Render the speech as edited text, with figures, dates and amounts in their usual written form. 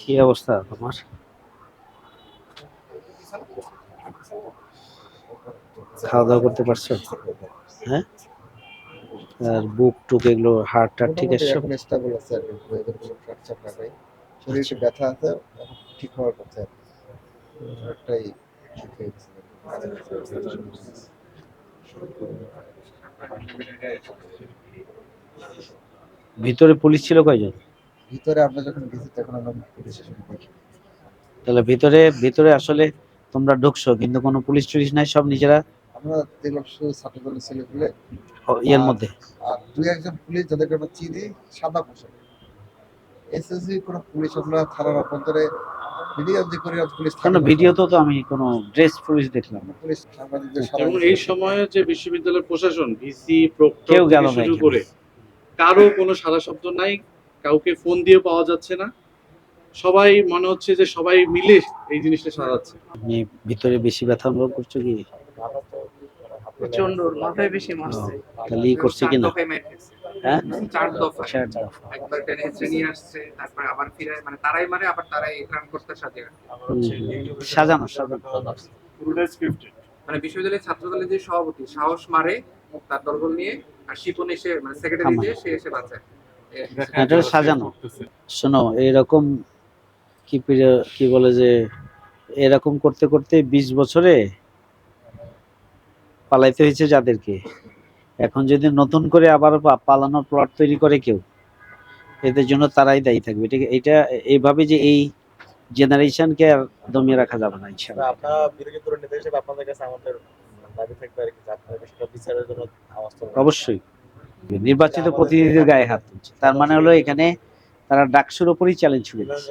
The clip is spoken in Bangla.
কি অবস্থা তোমার? খাওয়া দাওয়া করতে পারছো? হ্যাঁ, আর বুক টুক এগুলো হার্ট টার্ট ঠিক মোটামুটি আছে সব? এখন স্টেবল আছে আর কি, ওয়েদার কোনো ফ্র্যাকচার না নাই। শরীরে আচ্ছা। একটু ব্যথা আছে, এখন ঠিক হওয়ার কথা আর কি। একটাই ঠিক হয়ে গেছে। ভিতরে পুলিশ ছিল কয়জন? ভিতরে আমরা যখন গেছি তখন আমরা পুলিশের সঙ্গে দেখি। তাহলে ভিতরে ভিতরে আসলে তোমরা ঢুকছো কিন্তু কোনো পুলিশ টুলিশ নাই, সব নিজেরা আমরা দেখলাম শুধু ছাত্রদলের ছেলেগুলো ইয়ের আর মধ্যে? আর দুই একজন পুলিশ যাদেরকে আমরা চিনি, সাদা পোশাক। এসএসসি কোনো পুলিশ আমরা থানার অভ্যন্তরে ভিডিও যে করি, পুলিশ কোনো থাকে না ভিডিও সব। তো আমি কোনো ড্রেস পুলিশ দেখলাম না। পুলিশ সাংবাদিকদের সারা এবং এই সময়ে যে বিশ্ববিদ্যালয়ের প্রশাসন, ভিসি, প্রক্টর কেউ গেল থেকে না শুরু এখানে। করে কারো কোনো সাড়া শব্দ নাই, কাউকে ফোন দিয়ে পাওয়া যাচ্ছে না। সবাই মনে হচ্ছে যে সবাই মিলে এই জিনিসটা সারাচ্ছে। তুমি ভিতরে বেশি ব্যথা অনুভব করছো কি? প্রচন্ড মাথায় বেশি ও, মারছে। তাহলে ই করছে চার কিনা? দফায় মারছে। হ্যাঁ, 4 দফায়। 4 দফা। একবার টেনে হিচড়ে নিয়ে আসছে, তারপর আবার ফিরে মানে তারাই মারে, আবার তারাই রিটার্ন করতে সাথে। সাজানো সাজানো। পুরোটাই স্ক্রিপ্টেড। মানে বিশ্ববিদ্যালয়ের ছাত্রদলের যে সভাপতি সাহস মারে তার দলবল নিয়ে, আর শিপন এসে মানে সেক্রেটারি থামায়। যে সে এসে বাঁচায়। এটা সাজানো। শোনো, এরকম কি বলে যে এরকম করতে করতে 20 বছরে পালাইতে হয়েছে যাদেরকে, এখন যদি নতুন করে আবার পালানোর প্লট তৈরি করে কেউ, এদের জন্য তারাই দায়ী থাকবে। ঠিক এটা এইভাবে যে এই জেনারেশনকে আর দমিয়ে রাখা যাবে না ইনশাআল্লাহ। আপনারা বিরোধী দলের নেতা হিসেবে আপনাদের কাছে আমাদের দাবি থাকবে আর কি, যে আপনারা বিষয়টা বিচারের জন্য আওয়াজ তুলবেন। অবশ্যই নির্বাচিত প্রতিনিধিদের গায়ে হাত তুলছে, তার মানে হলো এখানে তারা ডাকসুর উপরই চ্যালেঞ্জ ছুড়ে দিচ্ছে।